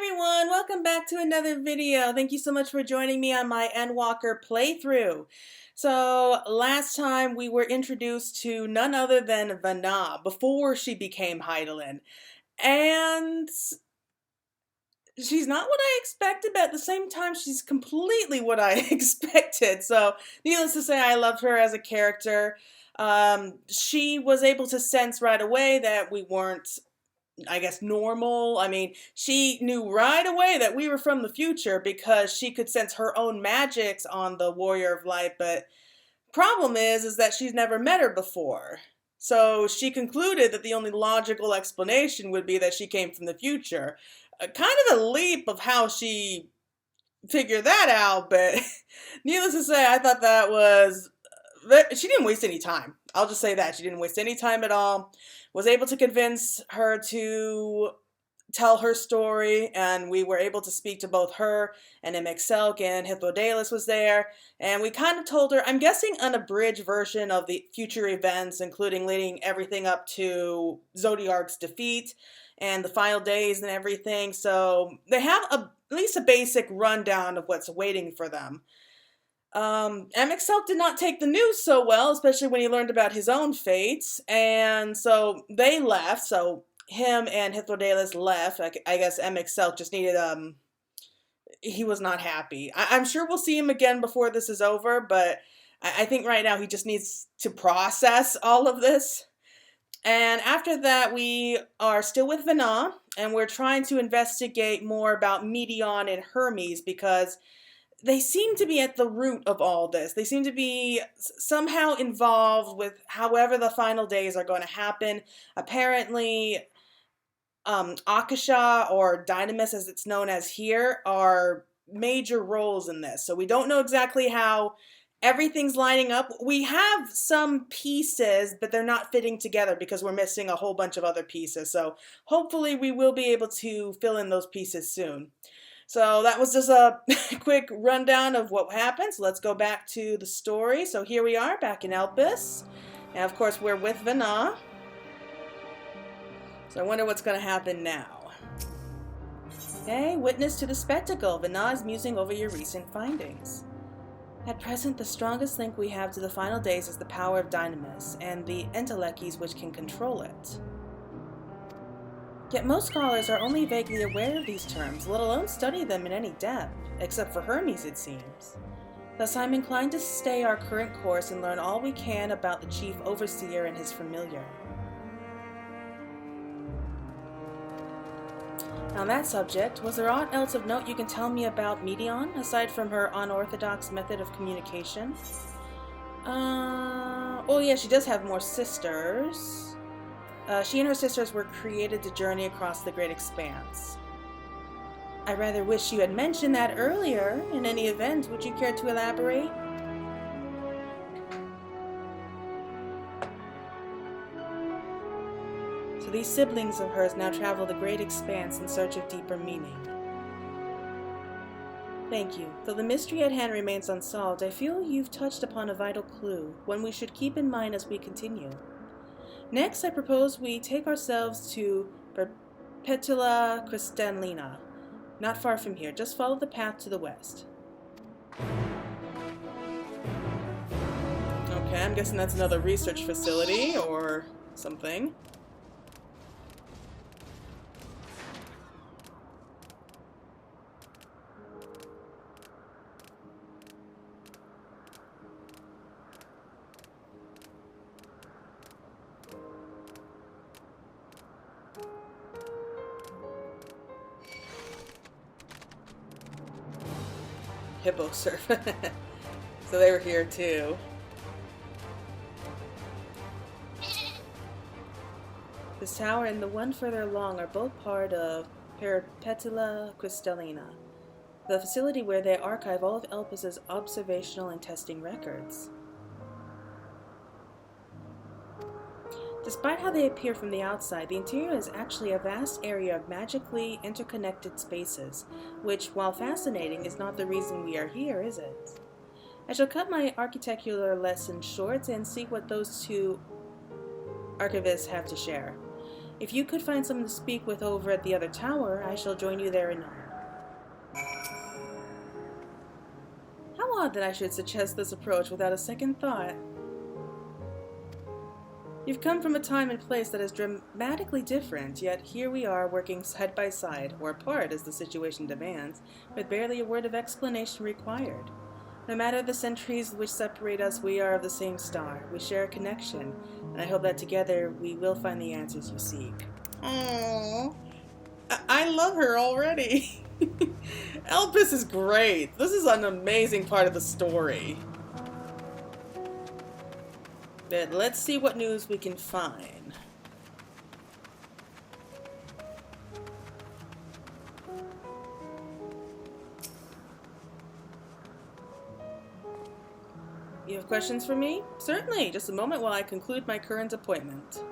everyone, welcome back to another video. Thank you so much for joining me on my Endwalker playthrough. So last time we were introduced to none other than Venat before she became Heidelin. And she's not what I expected, but at the same time she's completely what I expected. So needless to say, I loved her as a character. She was able to sense right away that we weren't, I guess, normal. I mean, she knew right away that we were from the future because she could sense her own magics on the Warrior of Light, but problem is that she's never met her before. So she concluded that the only logical explanation would be that she came from the future. Kind of a leap of how she figured that out, but needless to say, I thought that was... She didn't waste any time. I'll just say that. She didn't waste any time at all. Was able to convince her to tell her story, and we were able to speak to both her and Emet-Selch, and Hythlodalis was there, and we kind of told her, I'm guessing, an abridged version of the future events, including leading everything up to Zodiark's defeat and the final days and everything, so they have at least a basic rundown of what's waiting for them. Emet-Selch did not take the news so well, especially when he learned about his own fates, and so they left, so him and Hythlodalis left. I guess Emet-Selch just needed, he was not happy. I'm sure we'll see him again before this is over, but I think right now he just needs to process all of this. And after that, we are still with Venat, and we're trying to investigate more about Meteion and Hermes, because they seem to be at the root of all this. They seem to be somehow involved with however the final days are going to happen. Apparently, Akasha, or Dynamis as it's known as here, are major roles in this. So we don't know exactly how everything's lining up. We have some pieces, but they're not fitting together because we're missing a whole bunch of other pieces. So hopefully we will be able to fill in those pieces soon. So that was just a quick rundown of what happened. So let's go back to the story. So here we are back in Elpis. And of course we're with Venat. So I wonder what's going to happen now. Okay, witness to the spectacle. Venat is musing over your recent findings. At present, the strongest link we have to the final days is the power of Dynamis and the entelechies which can control it. Yet most scholars are only vaguely aware of these terms, let alone study them in any depth, except for Hermes, it seems. Thus I'm inclined to stay our current course and learn all we can about the chief overseer and his familiar. On that subject, was there aught else of note you can tell me about Meteion, aside from her unorthodox method of communication? Oh yeah, she does have more sisters. She and her sisters were created to journey across the great expanse. I rather wish you had mentioned that earlier. In any event, would you care to elaborate? So these siblings of hers now travel the great expanse in search of deeper meaning. Thank you. Though the mystery at hand remains unsolved, I feel you've touched upon a vital clue, one we should keep in mind as we continue. Next, I propose we take ourselves to Perpetua Crystallina. Not far from here. Just follow the path to the west. Okay, I'm guessing that's another research facility or something. Hippo surf. So they were here too. This tower and the one further along are both part of Perpetua Crystallina, the facility where they archive all of Elpis' observational and testing records. Despite how they appear from the outside, the interior is actually a vast area of magically interconnected spaces, which, while fascinating, is not the reason we are here, is it? I shall cut my architectural lesson short and see what those two archivists have to share. If you could find someone to speak with over at the other tower, I shall join you there in no. How odd that I should suggest this approach without a second thought. You've come from a time and place that is dramatically different, yet here we are working side by side, or apart as the situation demands, with barely a word of explanation required. No matter the centuries which separate us, we are of the same star. We share a connection, and I hope that together we will find the answers you seek. Aww. I love her already. Elpis is great. This is an amazing part of the story. But let's see what news we can find. You have questions for me? Certainly. Just a moment while I conclude my current appointment.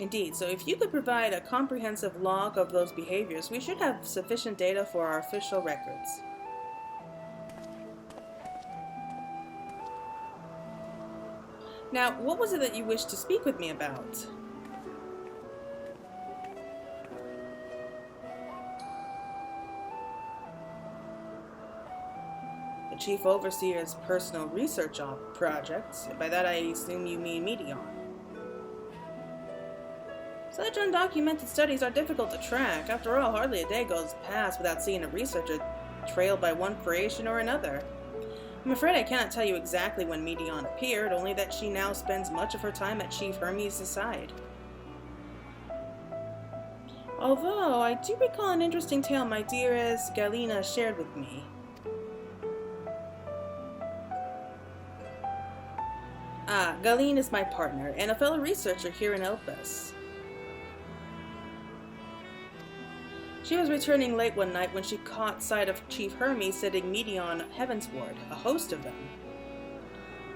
Indeed, so if you could provide a comprehensive log of those behaviors, we should have sufficient data for our official records. Now, what was it that you wished to speak with me about? The Chief Overseer's personal research projects. By that I assume you mean Meteion. Such undocumented studies are difficult to track. After all, hardly a day goes past without seeing a researcher trailed by one creation or another. I'm afraid I cannot tell you exactly when Meteion appeared, only that she now spends much of her time at Chief Hermes' side. Although, I do recall an interesting tale my dearest Galina shared with me. Galine is my partner, and a fellow researcher here in Elpis. She was returning late one night when she caught sight of Chief Hermes sitting Meteion heavensward, a host of them.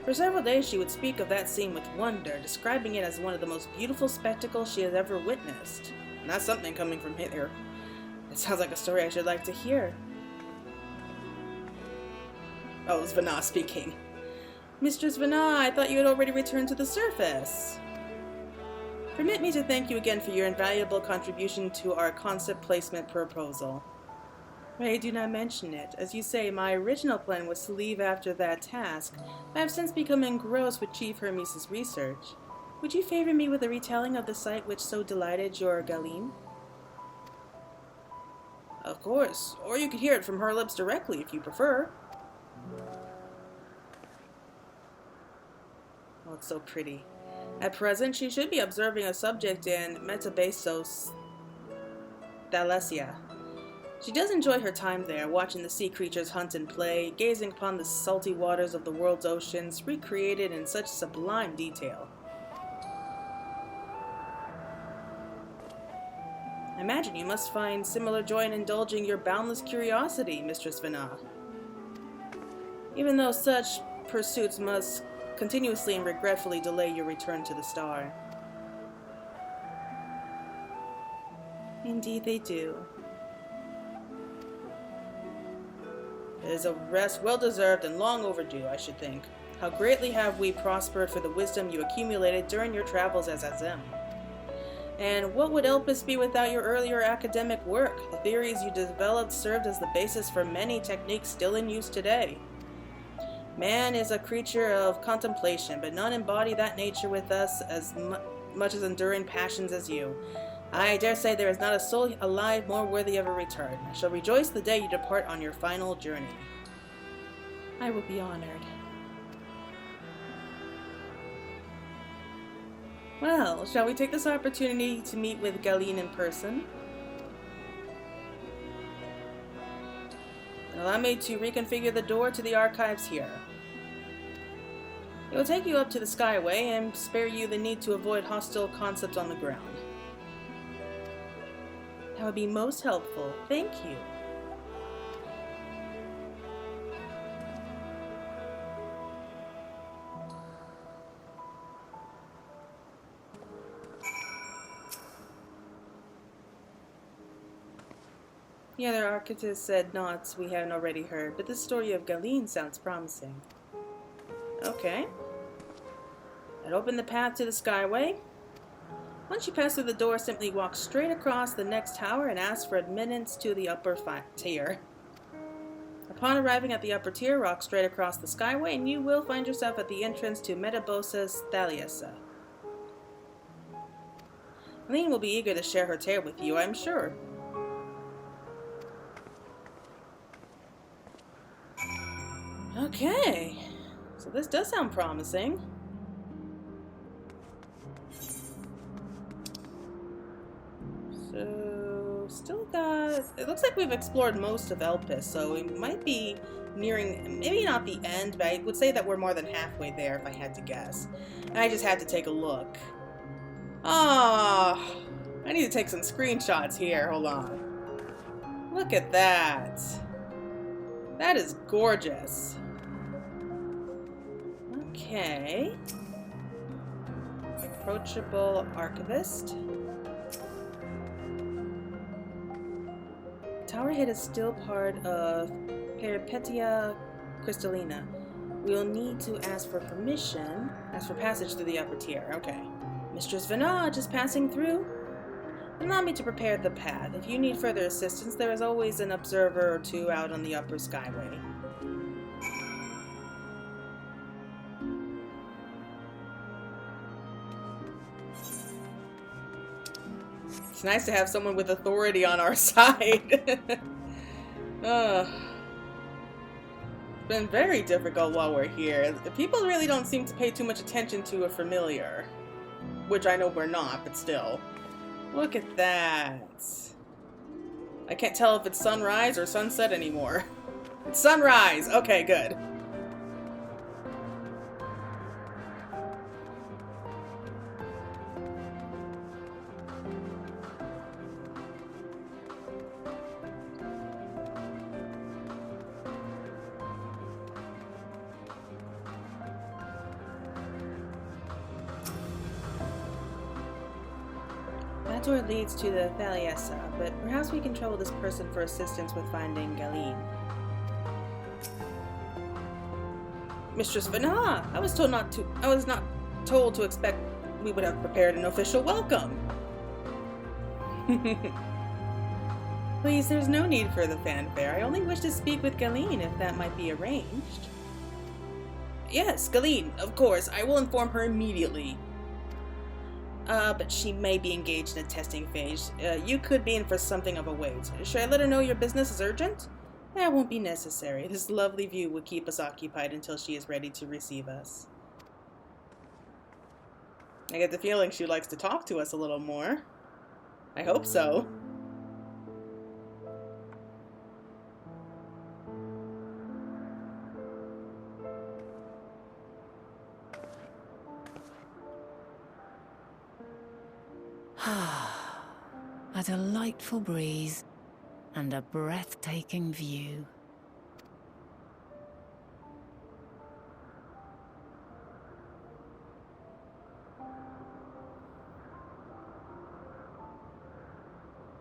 For several days she would speak of that scene with wonder, describing it as one of the most beautiful spectacles she has ever witnessed. And that's something coming from here. It sounds like a story I should like to hear. Oh, it was Venat speaking. Mistress Venat, I thought you had already returned to the surface. Permit me to thank you again for your invaluable contribution to our concept placement proposal. Pray do not mention it. As you say, my original plan was to leave after that task, but I have since become engrossed with Chief Hermes' research. Would you favor me with a retelling of the sight which so delighted your Galine? Of course, or you could hear it from her lips directly if you prefer. Oh, it's so pretty. At present, she should be observing a subject in Metabesos, Thalasia. She does enjoy her time there, watching the sea creatures hunt and play, gazing upon the salty waters of the world's oceans, recreated in such sublime detail. I imagine you must find similar joy in indulging your boundless curiosity, Mistress Venat. Even though such pursuits must continuously and regretfully delay your return to the star. Indeed they do. It is a rest well-deserved and long overdue, I should think. How greatly have we prospered for the wisdom you accumulated during your travels as Azem. And what would Elpis be without your earlier academic work? The theories you developed served as the basis for many techniques still in use today. Man is a creature of contemplation, but none embody that nature with us as much as enduring passions as you. I dare say there is not a soul alive more worthy of a return. I shall rejoice the day you depart on your final journey. I will be honored. Well, shall we take this opportunity to meet with Galine in person? Allow me to reconfigure the door to the archives here. It will take you up to the Skyway and spare you the need to avoid hostile concepts on the ground. That would be most helpful. Thank you. The other architects said knots we hadn't already heard, but this story of Galeen sounds promising. Okay. I'd open the path to the Skyway. Once you pass through the door, simply walk straight across the next tower and ask for admittance to the upper tier. Upon arriving at the upper tier, walk straight across the Skyway and you will find yourself at the entrance to Metabosa's Thaliasa. Galeen will be eager to share her tale with you, I'm sure. Okay, so this does sound promising. So, still got... It looks like we've explored most of Elpis, so we might be nearing, maybe not the end, but I would say that we're more than halfway there if I had to guess. And I just had to take a look. Ah, I need to take some screenshots here. Hold on. Look at that. That is gorgeous. Okay. Approachable archivist. Tower head is still part of Peripetia Crystallina. We'll need to ask for permission, ask for passage through the upper tier. Okay. Mistress Venat just passing through. Allow me to prepare the path. If you need further assistance, there is always an observer or two out on the upper Skyway. It's nice to have someone with authority on our side. It's been very difficult while we're here. People really don't seem to pay too much attention to a familiar. Which I know we're not, but still. Look at that. I can't tell if it's sunrise or sunset anymore. It's sunrise! Okay, good. That door leads to the Thaliasa, but perhaps we can trouble this person for assistance with finding Galeen. Mistress Venat! I was not told to expect we would have prepared an official welcome. Please, there's no need for the fanfare. I only wish to speak with Galeen, if that might be arranged. Yes, Galeen, of course. I will inform her immediately. But she may be engaged in a testing phase. You could be in for something of a wait. Should I let her know your business is urgent? That won't be necessary. This lovely view will keep us occupied until she is ready to receive us. I get the feeling she likes to talk to us a little more. I hope so. A delightful breeze and a breathtaking view.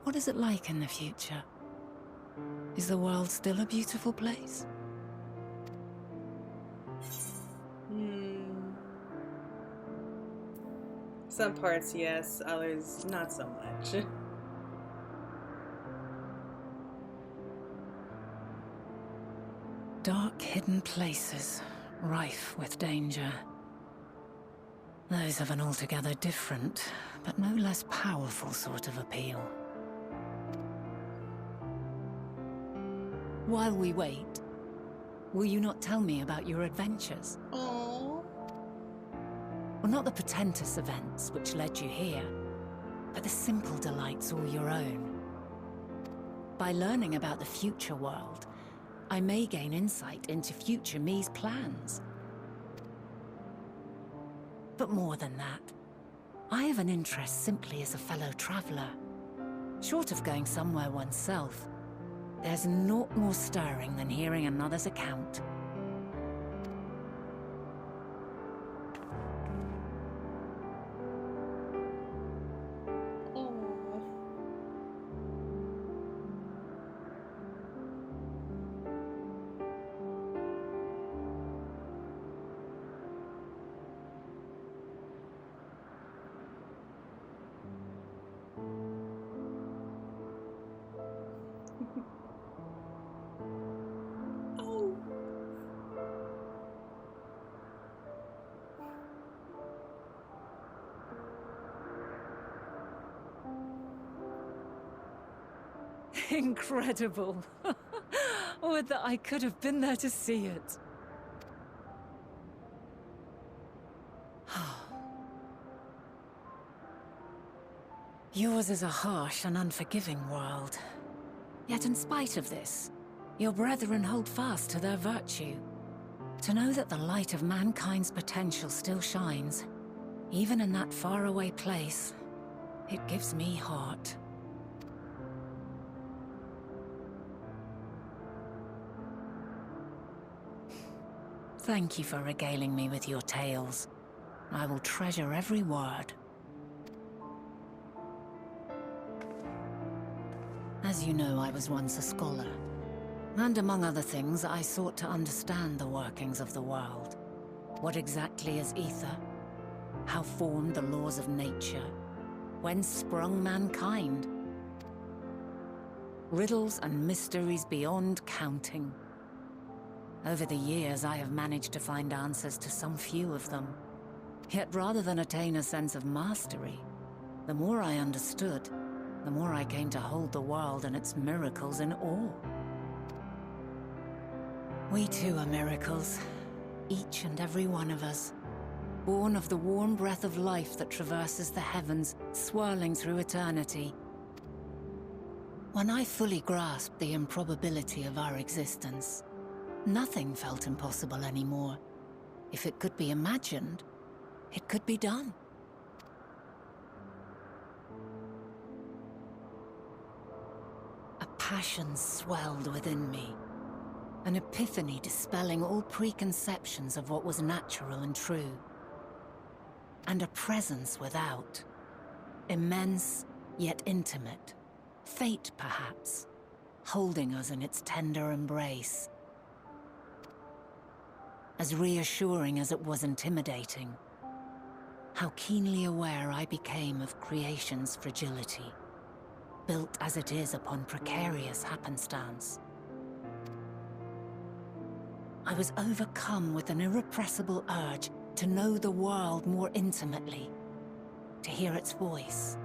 What is it like in the future? Is the world still a beautiful place? Some parts, yes. Others, not so much. Dark, hidden places, rife with danger. Those have an altogether different, but no less powerful sort of appeal. While we wait, will you not tell me about your adventures? Aww. Well, not the portentous events which led you here, but the simple delights all your own. By learning about the future world, I may gain insight into future me's plans. But more than that, I have an interest simply as a fellow traveler. Short of going somewhere oneself, there's naught more stirring than hearing another's account. Incredible. Would that I could have been there to see it. Yours is a harsh and unforgiving world. Yet in spite of this, your brethren hold fast to their virtue. To know that the light of mankind's potential still shines, even in that faraway place, it gives me heart. Thank you for regaling me with your tales. I will treasure every word. As you know, I was once a scholar. And among other things, I sought to understand the workings of the world. What exactly is ether? How formed the laws of nature? Whence sprung mankind? Riddles and mysteries beyond counting. Over the years, I have managed to find answers to some few of them. Yet rather than attain a sense of mastery, the more I understood, the more I came to hold the world and its miracles in awe. We too are miracles, each and every one of us, born of the warm breath of life that traverses the heavens, swirling through eternity. When I fully grasped the improbability of our existence, nothing felt impossible anymore. If it could be imagined, it could be done. A passion swelled within me, an epiphany dispelling all preconceptions of what was natural and true. And a presence without, immense yet intimate, fate perhaps, holding us in its tender embrace. As reassuring as it was intimidating, how keenly aware I became of creation's fragility, built as it is upon precarious happenstance. I was overcome with an irrepressible urge to know the world more intimately, to hear its voice,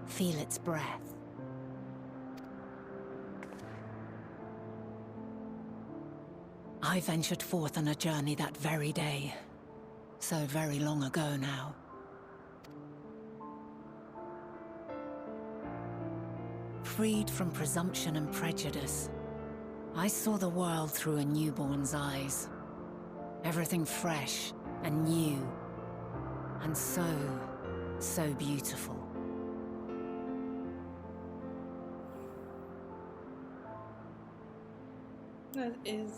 feel its breath. I ventured forth on a journey that very day, so very long ago now. Freed from presumption and prejudice, I saw the world through a newborn's eyes. Everything fresh and new, and so beautiful. That is...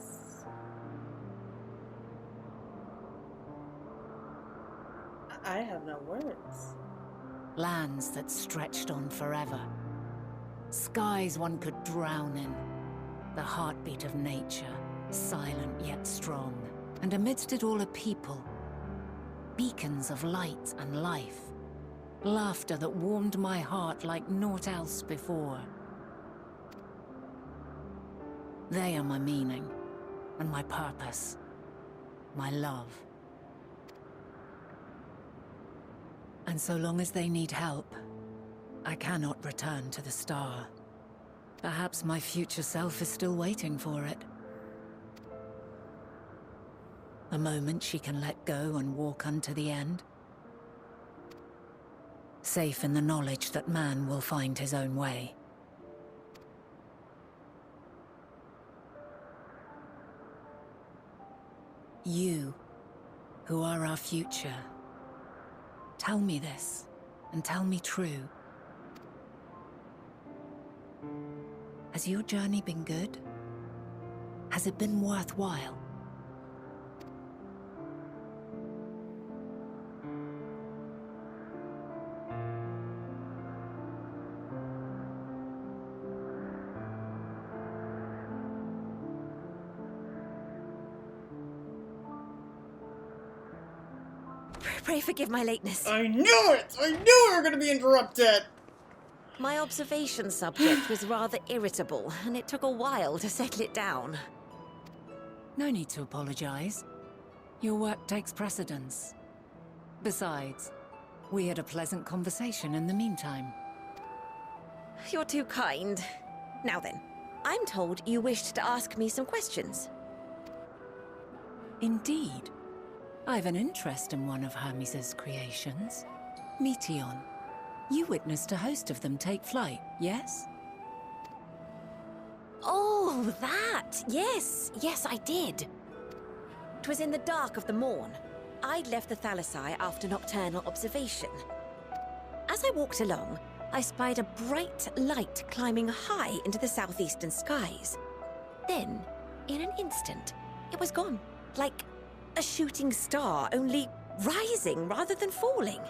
I have no words. Lands that stretched on forever. Skies one could drown in. The heartbeat of nature, silent yet strong. And amidst it all a people. Beacons of light and life. Laughter that warmed my heart like naught else before. They are my meaning, and my purpose. My love. And so long as they need help, I cannot return to the star. Perhaps my future self is still waiting for it. A moment she can let go and walk unto the end. Safe in the knowledge that man will find his own way. You, who are our future, tell me this, and tell me true. Has your journey been good? Has it been worthwhile? Pray forgive my lateness. I knew it! I knew we were going to be interrupted! My observation subject was rather irritable, and it took a while to settle it down. No need to apologize. Your work takes precedence. Besides, we had a pleasant conversation in the meantime. You're too kind. Now then, I'm told you wished to ask me some questions. Indeed. I've an interest in one of Hermes' creations. Meteion. You witnessed a host of them take flight, yes? Oh, that! Yes, I did. 'Twas in the dark of the morn. I'd left the Thalassai after nocturnal observation. As I walked along, I spied a bright light climbing high into the southeastern skies. Then, in an instant, it was gone, like a shooting star, only rising rather than falling.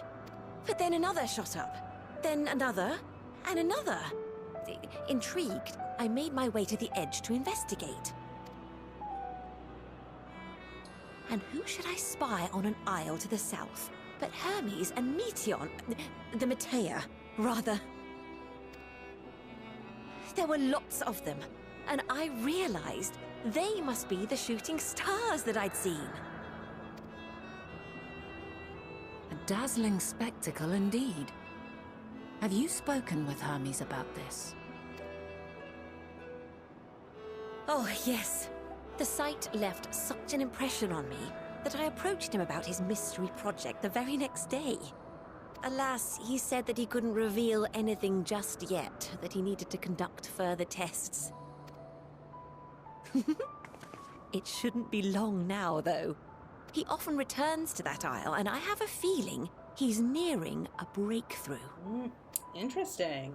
But then another shot up, then another, and another. Intrigued, I made my way to the edge to investigate. And who should I spy on an isle to the south but Hermes and Meteion, the Meteion, rather. There were lots of them, and I realized they must be the shooting stars that I'd seen. A dazzling spectacle indeed. Have you spoken with Hermes about this? Oh, yes. The sight left such an impression on me that I approached him about his mystery project the very next day. Alas, he said that he couldn't reveal anything just yet, that he needed to conduct further tests. It shouldn't be long now, though. He often returns to that isle, and I have a feeling he's nearing a breakthrough. Interesting.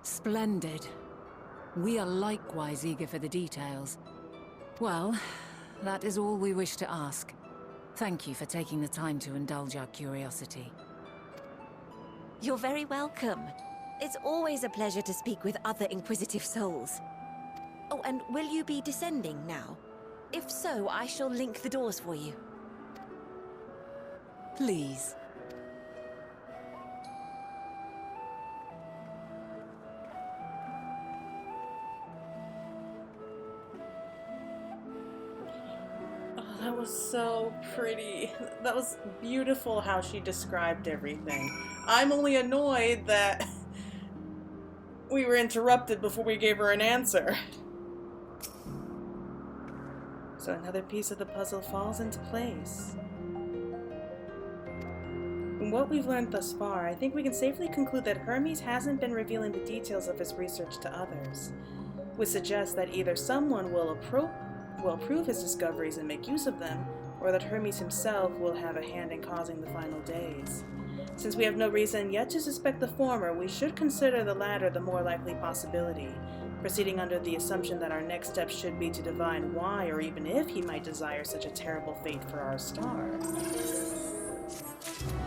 Splendid. We are likewise eager for the details. Well, that is all we wish to ask. Thank you for taking the time to indulge our curiosity. You're very welcome. It's always a pleasure to speak with other inquisitive souls. Oh, and will you be descending now? If so, I shall link the doors for you. Please. That was so pretty. That was beautiful how she described everything. I'm only annoyed that we were interrupted before we gave her an answer. So another piece of the puzzle falls into place. From what we've learned thus far, I think we can safely conclude that Hermes hasn't been revealing the details of his research to others, which suggests that either someone will approve his discoveries and make use of them, or that Hermes himself will have a hand in causing the final days. Since we have no reason yet to suspect the former, we should consider the latter the more likely possibility, proceeding under the assumption that our next step should be to divine why or even if he might desire such a terrible fate for our star.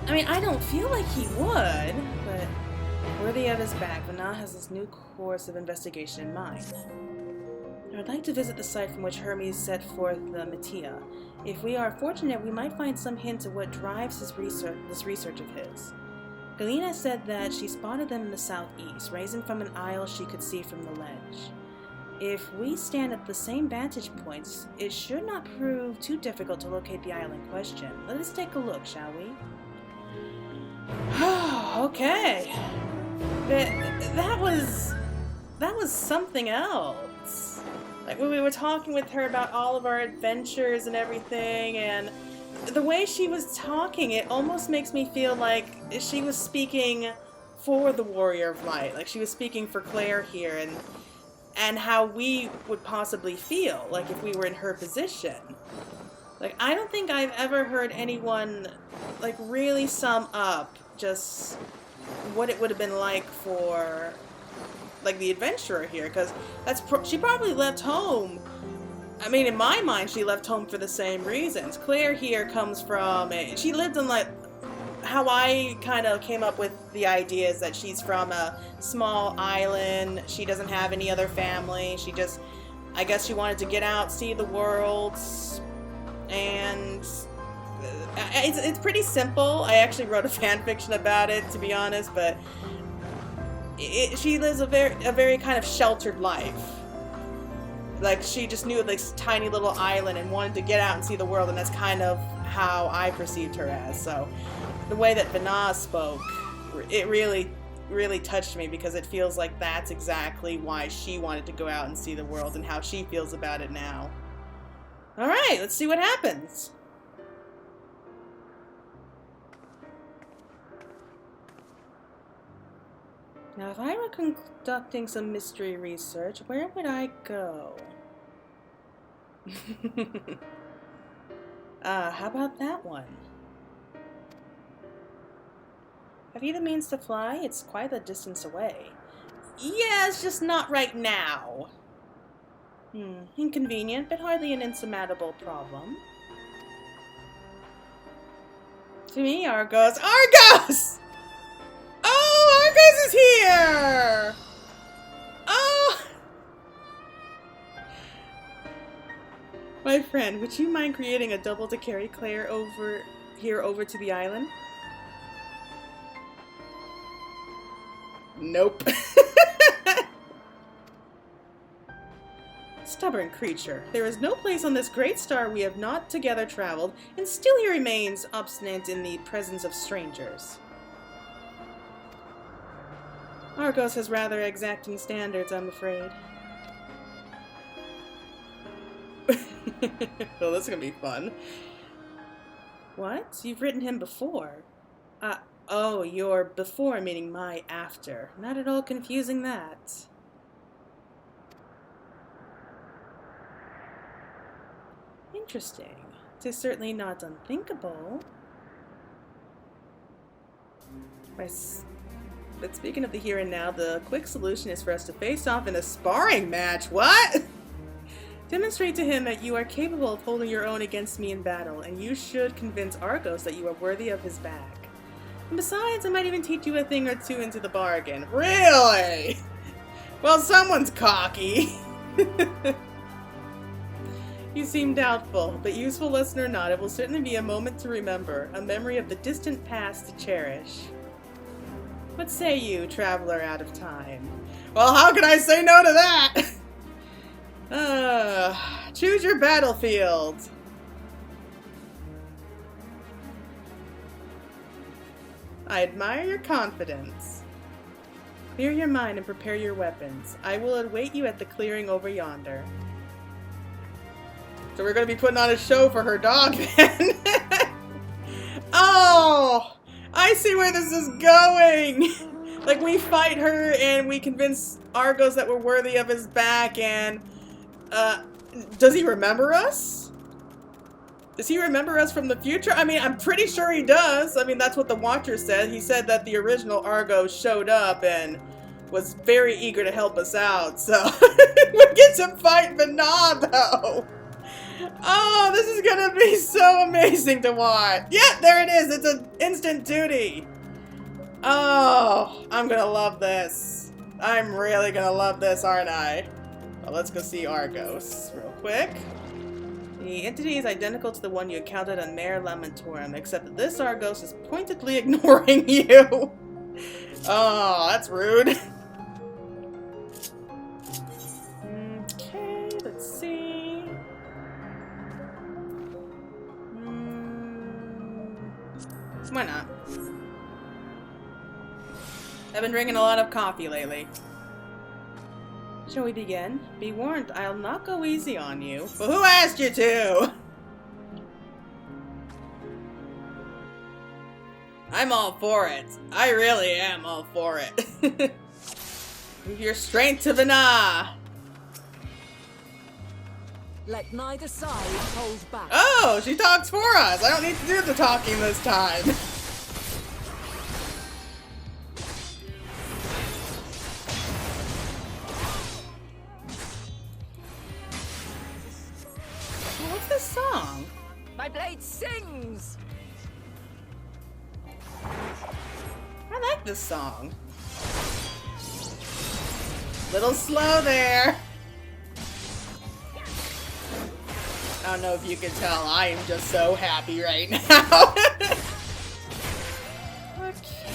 I mean, I don't feel like he would, but worthy of his back, Venat has this new course of investigation in mind. I would like to visit the site from which Hermes set forth the Meteion. If we are fortunate, we might find some hint of what drives this research of his. Galena said that she spotted them in the southeast, rising from an isle she could see from the ledge. If we stand at the same vantage points, it should not prove too difficult to locate the isle in question. Let us take a look, shall we? Okay. That was something else. Like when we were talking with her about all of our adventures and everything, and the way she was talking, it almost makes me feel like she was speaking for the Warrior of Light. Like she was speaking for Claire here, and how we would possibly feel, like if we were in her position. Like I don't think I've ever heard anyone like really sum up just what it would have been like for like the adventurer here, because she probably left home. I mean, in my mind, she left home for the same reasons. Claire here comes from she lived in like how I kind of came up with the idea is that she's from a small island. She doesn't have any other family. She just, I guess she wanted to get out, see the world, and it's pretty simple. I actually wrote a fan fiction about it, to be honest, but she lives a very kind of sheltered life. Like she just knew this tiny little island and wanted to get out and see the world, and that's kind of how I perceived her as. So the way that Venat spoke, it really touched me, because it feels like that's exactly why she wanted to go out and see the world and how she feels about it now. Alright, let's see what happens. Now, if I were conducting some mystery research, where would I go? How about that one? Have you the means to fly? It's quite a distance away. Yeah, it's just not right now. Inconvenient, but hardly an insurmountable problem. To me, Argos. Argos! Oh, Argos is here! Oh! My friend, would you mind creating a double to carry Claire over to the island? Nope. Stubborn creature. There is no place on this great star we have not together traveled, and still he remains obstinate in the presence of strangers. Argos has rather exacting standards, I'm afraid. Well, this is gonna be fun. What? You've written him before? Oh, your before meaning my after. Not at all confusing that. Interesting. Tis certainly not unthinkable. But speaking of the here and now, the quick solution is for us to face off in a sparring match. What? Demonstrate to him that you are capable of holding your own against me in battle, and you should convince Argos that you are worthy of his back. And besides, I might even teach you a thing or two into the bargain. Really? Well, someone's cocky. You seem doubtful, but useful lesson or not, it will certainly be a moment to remember, a memory of the distant past to cherish. What say you, traveler out of time? Well, how can I say no to that? Choose your battlefield. I admire your confidence. Clear your mind and prepare your weapons. I will await you at the clearing over yonder. So we're going to be putting on a show for her dog then. Oh, I see where this is going. Like, we fight her and we convince Argos that we're worthy of his back, and does he remember us? Does he remember us from the future? I mean, I'm pretty sure he does. I mean, that's what the Watcher said. He said that the original Argos showed up and was very eager to help us out. So we get to fight Venat, though. Oh, this is gonna be so amazing to watch. Yeah, there it is. It's an instant duty. Oh, I'm gonna love this. I'm really gonna love this, aren't I? Well, let's go see Argos real quick. The entity is identical to the one you encountered on Mare Lamentorum, except that this Argos is pointedly ignoring you. Oh, that's rude. Okay, let's see. Why not? I've been drinking a lot of coffee lately. Shall we begin? Be warned, I'll not go easy on you. But who asked you to? I'm all for it. I really am all for it. Give your strength to Venat. Let neither side hold back. Oh, she talks for us. I don't need to do the talking this time. What's this song? My blade sings! I like this song. Little slow there. I don't know if you can tell, I am just so happy right now. Okay.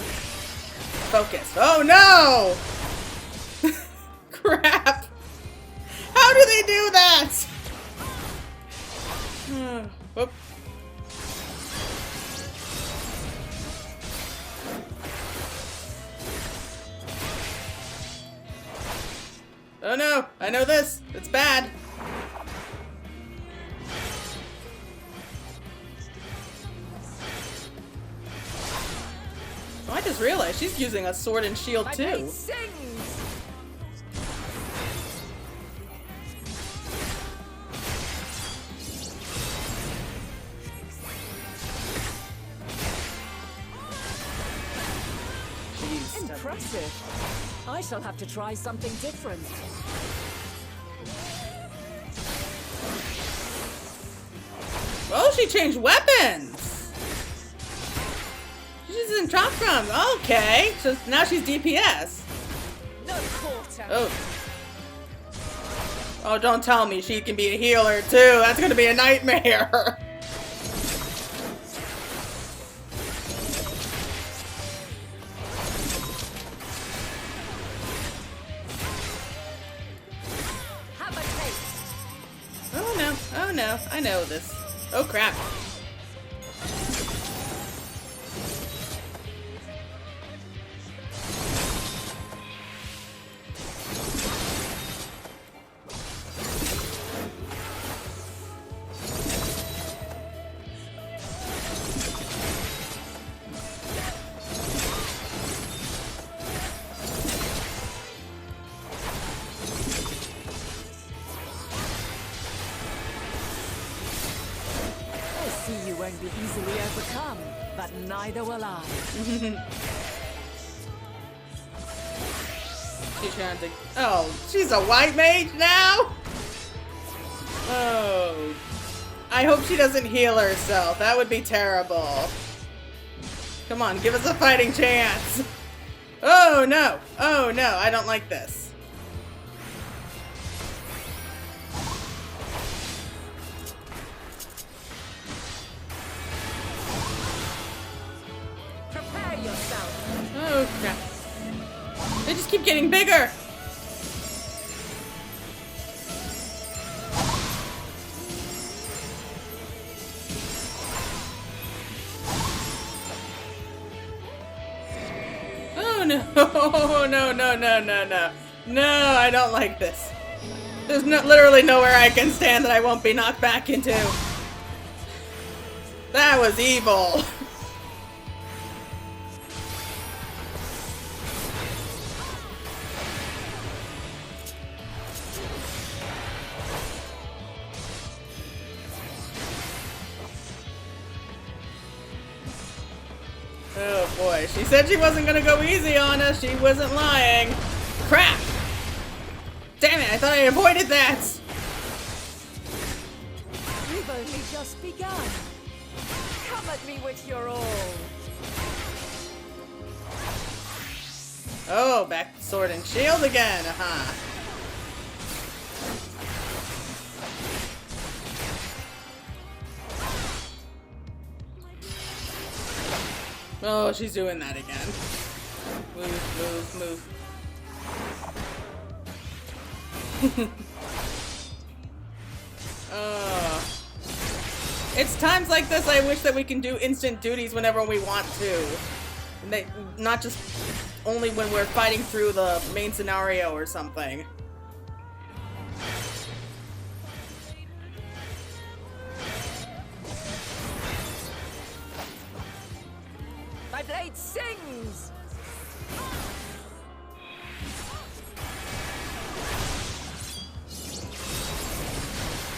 Focus. Oh no! Crap! How do they do that? Whoop. Oh no, I know this. It's bad. Oh, I just realized she's using a sword and shield My too. blade sings! Jeez. Impressive. I shall have to try something different. Oh, she changed weapons. She's in chop crumbs. Okay, so now she's DPS. No quarter. Oh. Oh, don't tell me she can be a healer too. That's gonna be a nightmare. Have a taste. Oh no, oh no, I know this. Oh crap. You won't be easily overcome, but neither will I. She's trying to. Oh, she's a white mage now? Oh. I hope she doesn't heal herself. That would be terrible. Come on, give us a fighting chance. Oh no. Oh no, I don't like this. Prepare yourself. Oh crap. They just keep getting bigger. Oh no. No, no, no, no, no. No, I don't like this. There's literally nowhere I can stand that I won't be knocked back into. That was evil. Oh boy, she said she wasn't gonna go easy on us. She wasn't lying. Crap! Damn it, I thought I avoided that! We've only just begun. Come at me with your all. Oh, back to sword and shield again, uh-huh. Oh, she's doing that again. Move, move, move. It's times like this I wish that we can do instant duties whenever we want to. Not just only when we're fighting through the main scenario or something. My blade sings!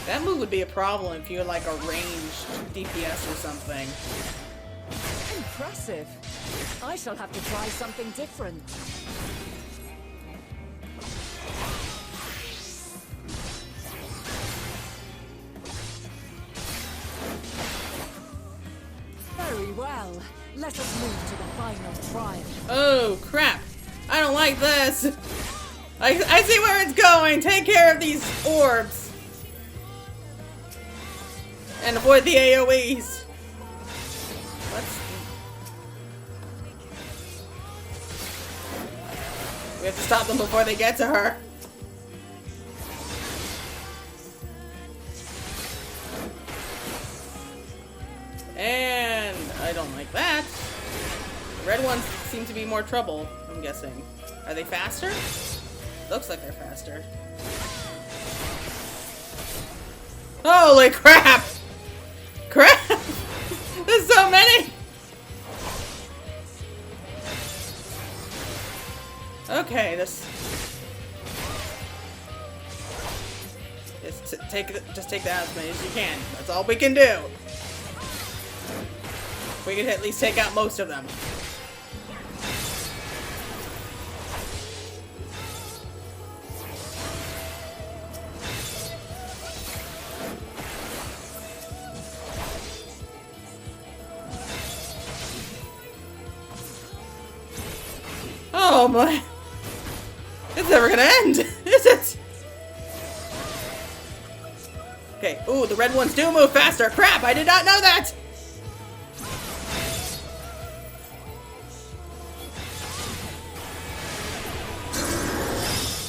That move would be a problem if you had like a ranged DPS or something. Impressive. I shall have to try something different. Very well. Let us move to the final trial. Oh, crap. I don't like this. I see where it's going. Take care of these orbs. And avoid the AoEs. We have to stop them before they get to her. And I don't like that. The red ones seem to be more trouble, I'm guessing. Are they faster? Looks like they're faster. Holy crap! Crap! There's so many! Okay, just take that as many as you can. That's all we can do. We can at least take out most of them. Oh my! It's never gonna end, is it? Okay, ooh, the red ones do move faster. Crap, I did not know that!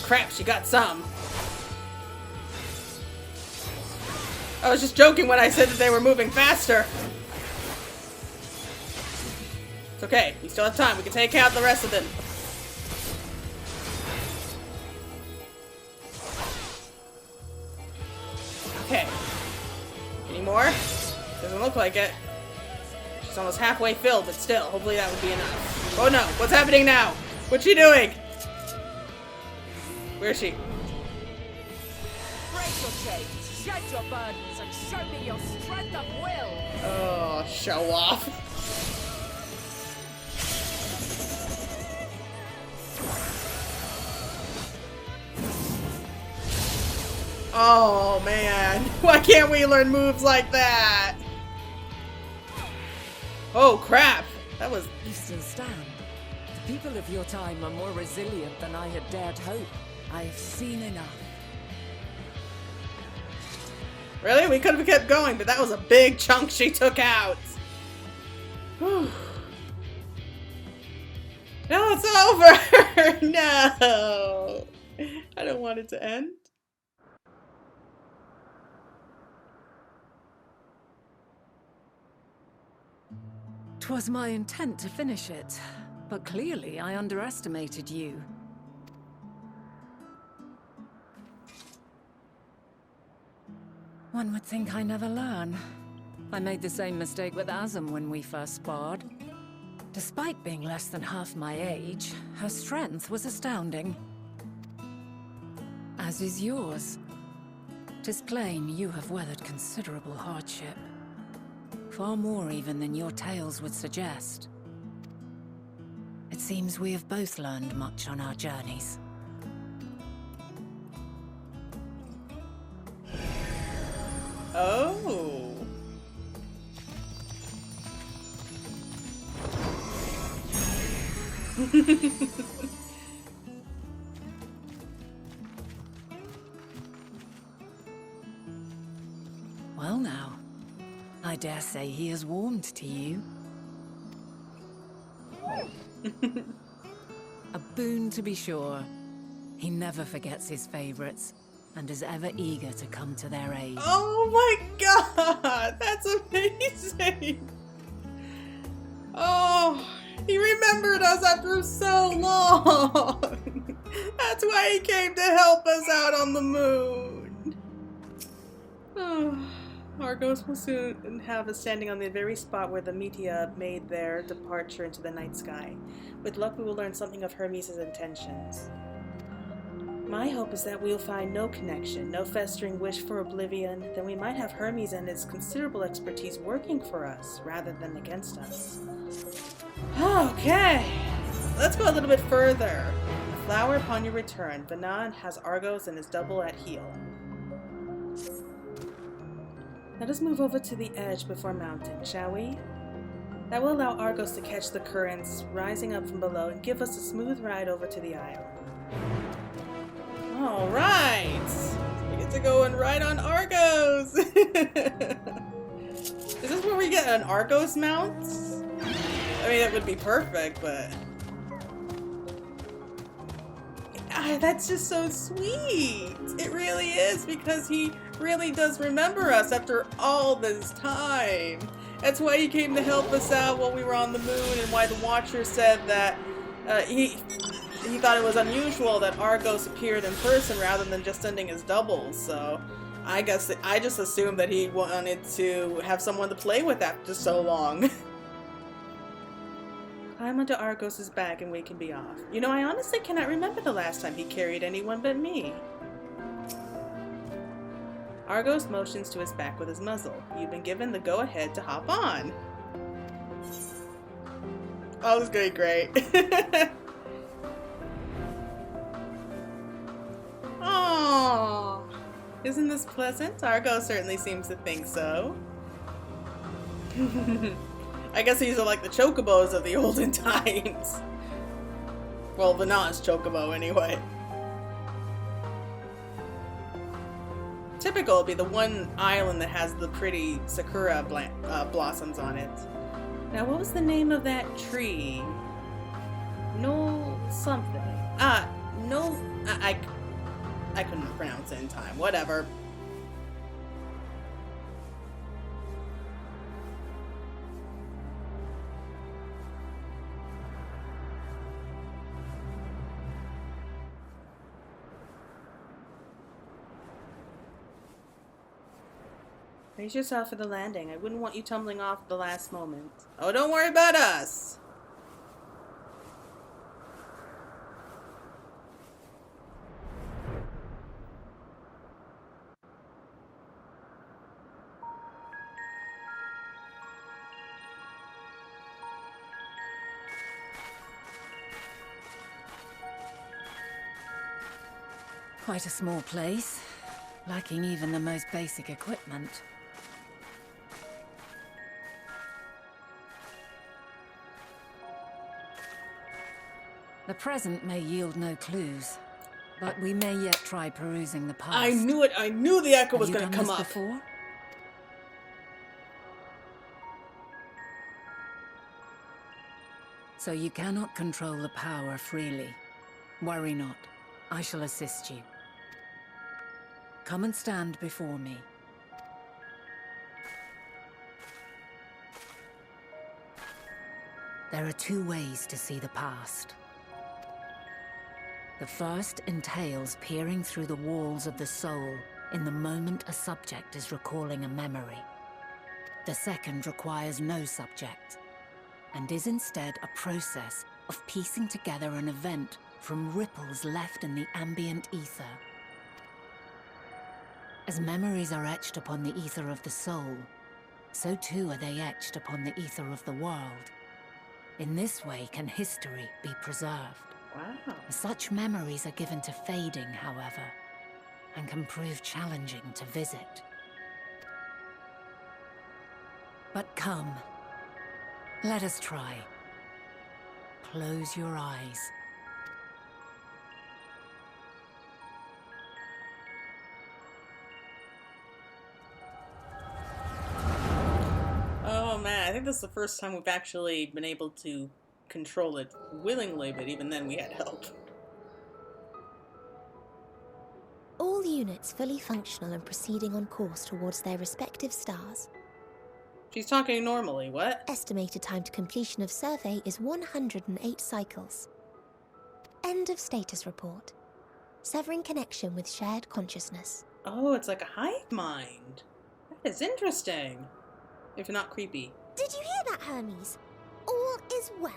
Crap, she got some. I was just joking when I said that they were moving faster. It's okay, we still have time. We can take out the rest of them. Okay. Any more? Doesn't look like it. She's almost halfway filled, but still, hopefully that would be enough. Oh no, what's happening now? What's she doing? Where is she? Break your chains, shed your burdens, and show me your strength of will. Oh, show off. Oh man, why can't we learn moves like that? Oh crap, that was... You still stand. The people of your time are more resilient than I had dared hope. I've seen enough. Really? We could have kept going, but that was a big chunk she took out. Whew. No, it's over! No! I don't want it to end. 'Twas my intent to finish it, but clearly I underestimated you. One would think I never learn. I made the same mistake with Azem when we first sparred. Despite being less than half my age, her strength was astounding. As is yours. 'Tis plain you have weathered considerable hardship. Far more even than your tales would suggest. It seems we have both learned much on our journeys. Oh. Well now, I dare say he is warmed to you. A boon to be sure. He never forgets his favorites, and is ever eager to come to their aid. Oh my god, that's amazing. Oh, he remembered us after so long. That's why he came to help us out on the moon. Oh, Argos will soon have us standing on the very spot where the Meteion made their departure into the night sky. With luck, we will learn something of Hermes' intentions. My hope is that we'll find no connection, no festering wish for oblivion. Then we might have Hermes and his considerable expertise working for us, rather than against us. Okay, let's go a little bit further. A flower upon your return. Venat has Argos and is double at heel. Let us move over to the edge before mounting, shall we? That will allow Argos to catch the currents rising up from below and give us a smooth ride over to the isle. Alright! We get to go and ride on Argos! Is this where we get an Argos mount? I mean, that would be perfect, but... that's just so sweet! It really is, because he really does remember us after all this time. That's why he came to help us out while we were on the moon, and why the Watcher said that he he thought it was unusual that Argos appeared in person rather than just sending his doubles, so I guess I just assumed that he wanted to have someone to play with after so long. Climb onto Argos's back and we can be off. You know, I honestly cannot remember the last time he carried anyone but me. Argos motions to his back with his muzzle. You've been given the go-ahead to hop on. Oh, this is gonna be great. Aww. Isn't this pleasant? Argos certainly seems to think so. I guess these are like the chocobos of the olden times. Well, Venat's chocobo anyway. Typical would be the one island that has the pretty sakura blossoms on it. Now, what was the name of that tree? No something. No, I couldn't pronounce it in time. Whatever. Brace yourself for the landing. I wouldn't want you tumbling off at the last moment. Oh, don't worry about us! Quite a small place, lacking even the most basic equipment. The present may yield no clues, but we may yet try perusing the past. I knew it! I knew the echo was Have you going to done come this up. before? So you cannot control the power freely. Worry not. I shall assist you. Come and stand before me. There are two ways to see the past. The first entails peering through the walls of the soul in the moment a subject is recalling a memory. The second requires no subject, and is instead a process of piecing together an event from ripples left in the ambient ether. As memories are etched upon the ether of the soul, so too are they etched upon the ether of the world. In this way can history be preserved. Wow. Such memories are given to fading, however, and can prove challenging to visit. But come, let us try. Close your eyes. Oh man, I think this is the first time we've actually been able to control it willingly, but even then we had help. All units fully functional and proceeding on course towards their respective stars. She's talking normally, what? Estimated time to completion of survey is 108 cycles. End of status report. Severing connection with shared consciousness. Oh, it's like a hive mind. That is interesting. If not creepy. Did you hear that, Hermes? All is well.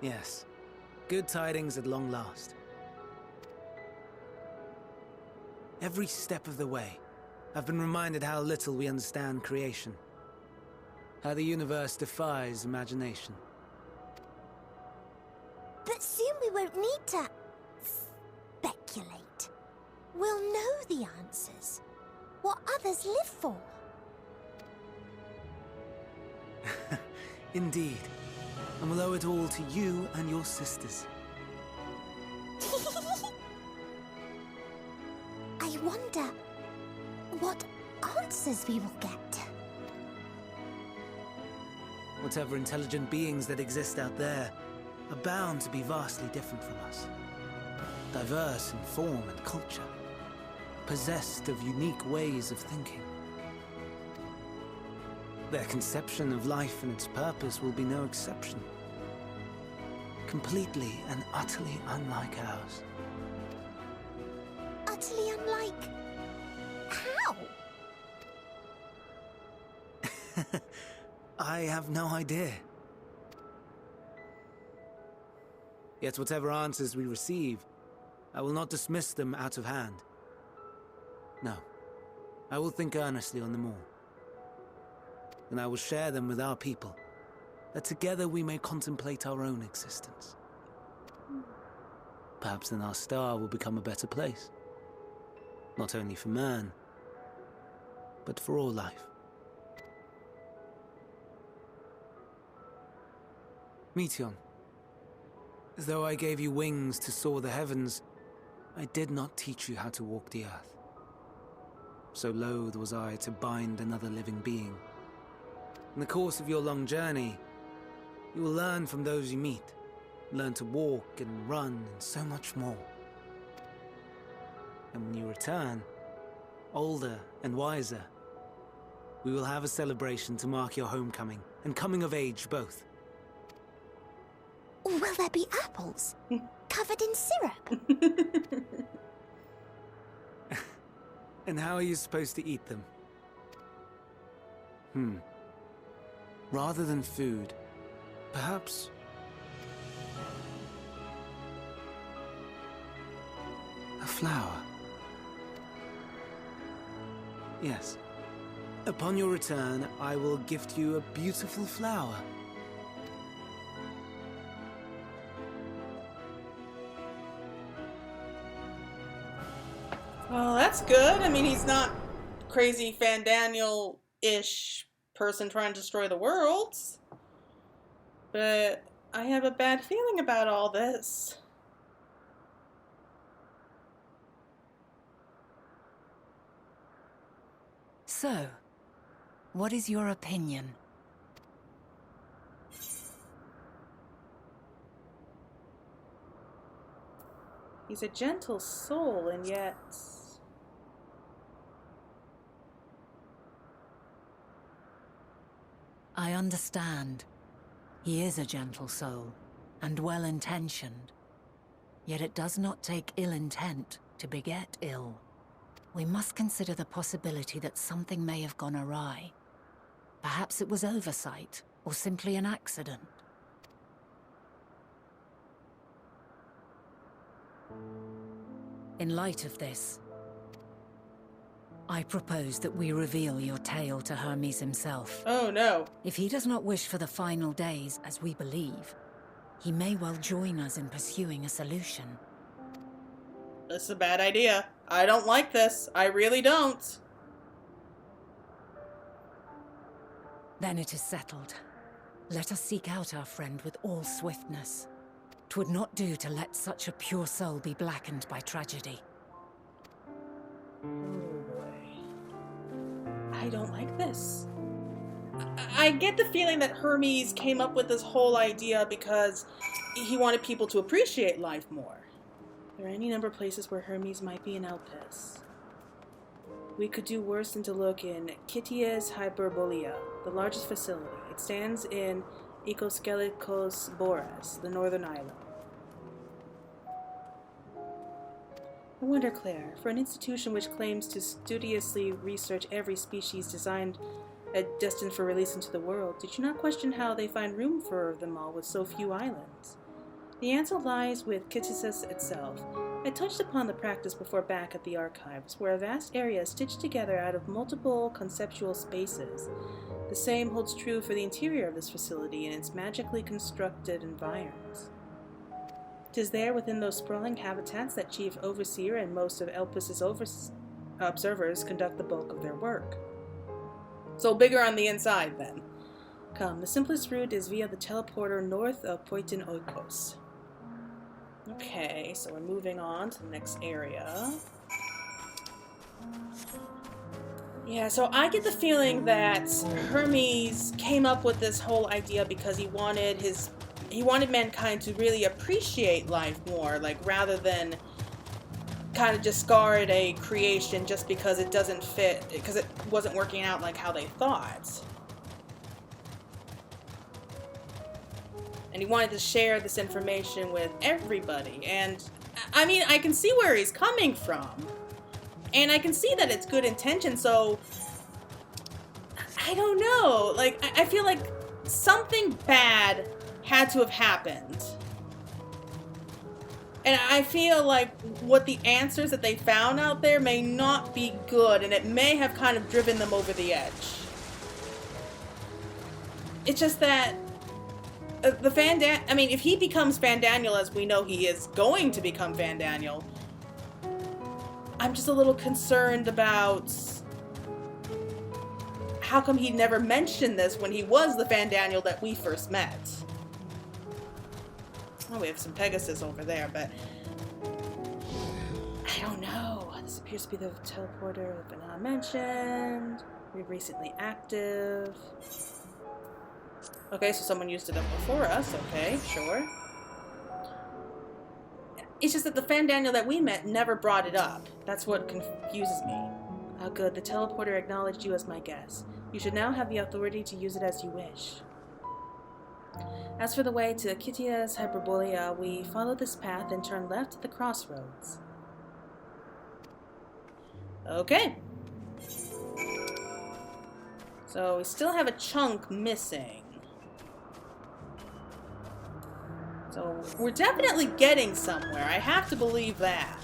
Yes. Good tidings at long last. Every step of the way, I've been reminded how little we understand creation. How the universe defies imagination. But soon we won't need to speculate. We'll know the answers. What others live for. Indeed. And we'll owe it all to you and your sisters. I wonder what answers we will get. Whatever intelligent beings that exist out there are bound to be vastly different from us. Diverse in form and culture. Possessed of unique ways of thinking. Their conception of life and its purpose will be no exception. Completely and utterly unlike ours. Utterly unlike... how? I have no idea. Yet whatever answers we receive, I will not dismiss them out of hand. No, I will think earnestly on them all. And I will share them with our people, that together we may contemplate our own existence. Perhaps then our star will become a better place. Not only for man, but for all life. Meteion, though I gave you wings to soar the heavens, I did not teach you how to walk the earth. So loath was I to bind another living being. In the course of your long journey, you will learn from those you meet, learn to walk and run and so much more. And when you return, older and wiser, we will have a celebration to mark your homecoming and coming of age both. Will there be apples? Covered in syrup? And how are you supposed to eat them? Rather than food, perhaps... a flower. Yes. Upon your return, I will gift you a beautiful flower. Well, that's good. I mean, he's not crazy Fandaniel-ish person trying to destroy the world. But I have a bad feeling about all this. So, what is your opinion? He's a gentle soul, and yet... I understand. He is a gentle soul, and well-intentioned. Yet it does not take ill intent to beget ill. We must consider the possibility that something may have gone awry. Perhaps it was oversight, or simply an accident. In light of this, I propose that we reveal your tale to Hermes himself. Oh no. If he does not wish for the final days, as we believe, he may well join us in pursuing a solution. This is a bad idea. I don't like this. I really don't. Then it is settled. Let us seek out our friend with all swiftness. 'Twould not do to let such a pure soul be blackened by tragedy. Oh boy. I don't like this. I get the feeling that Hermes came up with this whole idea because he wanted people to appreciate life more. There are any number of places where Hermes might be an outpost. We could do worse than to look in Kytia's Hyperbolea, the largest facility. It stands in Emet-Selch Boras, the northern island. I wonder, Claire, for an institution which claims to studiously research every species designed destined for release into the world, did you not question how they find room for them all with so few islands? The answer lies with Kytias itself. I touched upon the practice before back at the archives, where a vast area is stitched together out of multiple conceptual spaces. The same holds true for the interior of this facility and its magically constructed environs. 'Tis there within those sprawling habitats that Chief Overseer and most of Elpis's observers conduct the bulk of their work. So bigger on the inside, then. Come, the simplest route is via the teleporter north of Poitin Oikos. Okay, so we're moving on to the next area. Yeah, so I get the feeling that Hermes came up with this whole idea because he wanted mankind to really appreciate life more, like rather than kind of discard a creation just because it doesn't fit, because it wasn't working out like how they thought. And he wanted to share this information with everybody. And, I mean, I can see where he's coming from. And I can see that it's good intention, so... I don't know. Like, I feel like something bad had to have happened. And I feel like what the answers that they found out there may not be good, and it may have kind of driven them over the edge. It's just that I mean, if he becomes Fandaniel, as we know he is going to become Fandaniel, I'm just a little concerned about how come he never mentioned this when he was the Fandaniel that we first met. Oh, we have some Pegasus over there, but I don't know. This appears to be the teleporter that Venat mentioned. We're recently active. Okay, so someone used it up before us. Okay, sure. It's just that the Fandaniel that we met never brought it up. That's what confuses me. Oh good, the teleporter acknowledged you as my guest. You should now have the authority to use it as you wish. As for the way to Kitia's Hyperborea, we follow this path and turn left at the crossroads. Okay. So we still have a chunk missing. So we're definitely getting somewhere. I have to believe that.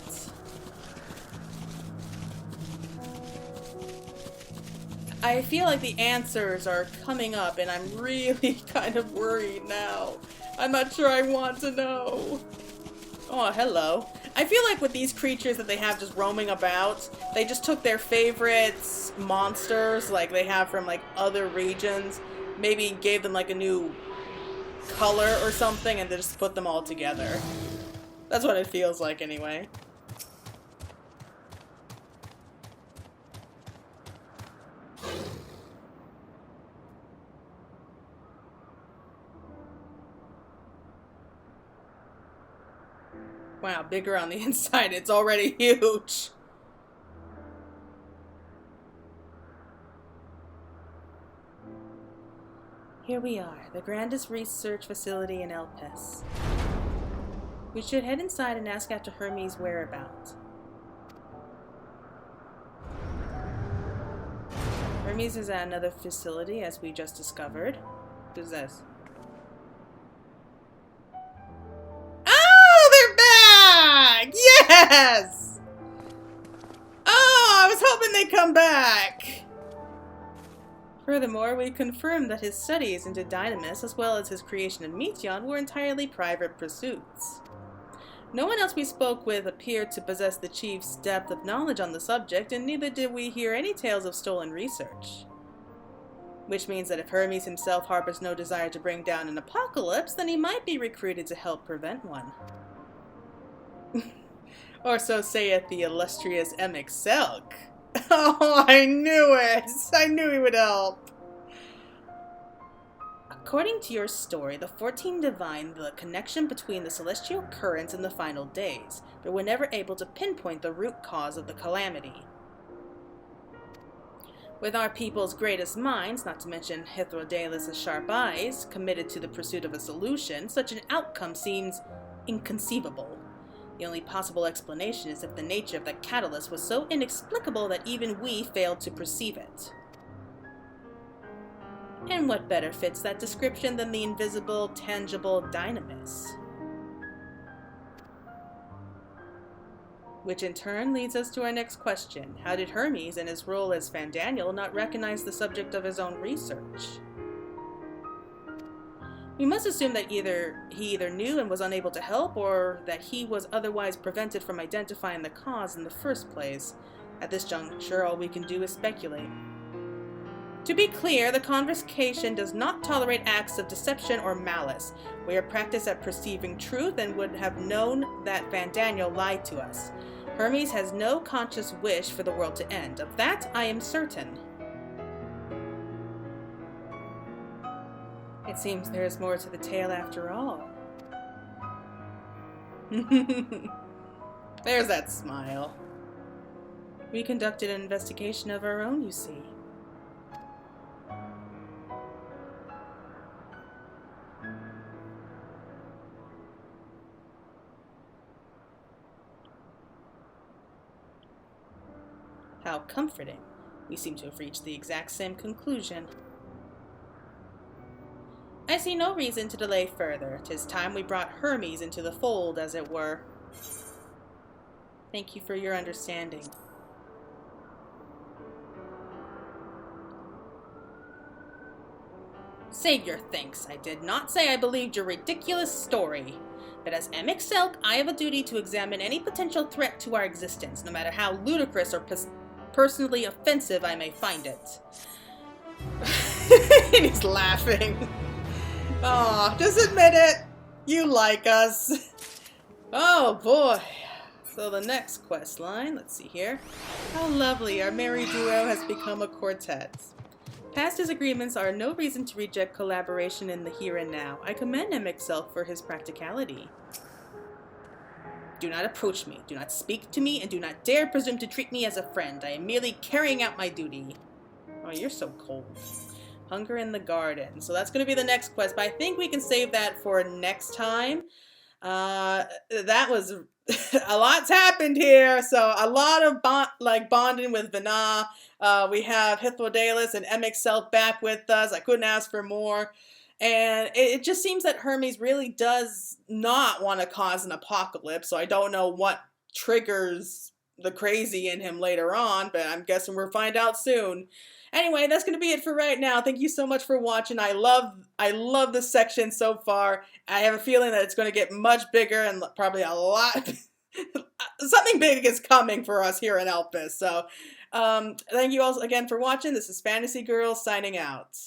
I feel like the answers are coming up and I'm really kind of worried now. I'm not sure I want to know. Oh, hello. I feel like with these creatures that they have just roaming about, they just took their favorite monsters like they have from like other regions, maybe gave them like a new color or something and they just put them all together. That's what it feels like anyway. Wow, bigger on the inside. It's already huge. Here we are, the grandest research facility in Elpis. We should head inside and ask after Hermes' whereabouts. Hermes is at another facility, as we just discovered. Who's this? Yes! Oh, I was hoping they'd come back! Furthermore, we confirmed that his studies into Dynamis, as well as his creation of Meteion, were entirely private pursuits. No one else we spoke with appeared to possess the chief's depth of knowledge on the subject, and neither did we hear any tales of stolen research. Which means that if Hermes himself harbors no desire to bring down an apocalypse, then he might be recruited to help prevent one. Or so saith the illustrious Emet-Selch. Oh, I knew it! I knew he would help! According to your story, the 14 divined the connection between the celestial currents and the final days, but were never able to pinpoint the root cause of the calamity. With our people's greatest minds, not to mention Hythrodalis' sharp eyes, committed to the pursuit of a solution, such an outcome seems inconceivable. The only possible explanation is if the nature of the catalyst was so inexplicable that even we failed to perceive it. And what better fits that description than the invisible, tangible Dynamis? Which in turn leads us to our next question. How did Hermes, in his role as Fandaniel, not recognize the subject of his own research? We must assume that he either knew and was unable to help, or that he was otherwise prevented from identifying the cause in the first place. At this juncture, all we can do is speculate. To be clear, the convocation does not tolerate acts of deception or malice. We are practiced at perceiving truth and would have known that Fandaniel lied to us. Hermes has no conscious wish for the world to end. Of that, I am certain. It seems there is more to the tale after all. There's that smile. We conducted an investigation of our own, you see. How comforting. We seem to have reached the exact same conclusion. I see no reason to delay further. 'Tis time we brought Hermes into the fold, as it were. Thank you for your understanding. Save your thanks. I did not say I believed your ridiculous story. But as Emet-Selch, I have a duty to examine any potential threat to our existence, no matter how ludicrous or personally offensive I may find it. And he's laughing. Aw, just admit it. You like us. Oh boy. So the next quest line, let's see here. How lovely, our merry duo has become a quartet. Past disagreements are no reason to reject collaboration in the here and now. I commend Emet-Selch for his practicality. Do not approach me, do not speak to me, and do not dare presume to treat me as a friend. I am merely carrying out my duty. Oh, you're so cold. Hunger in the Garden. So that's going to be the next quest, but I think we can save that for next time. That was a lot's happened here. So a lot of bonding with Venat. We have Hythlodalis and Emet-Selch back with us. I couldn't ask for more. And it just seems that Hermes really does not want to cause an apocalypse. So I don't know what triggers the crazy in him later on, but I'm guessing we'll find out soon. Anyway, that's going to be it for right now. Thank you so much for watching. I love this section so far. I have a feeling that it's going to get much bigger and probably a lot. Something big is coming for us here in Elpis. So thank you all again for watching. This is Fantasy Girl signing out.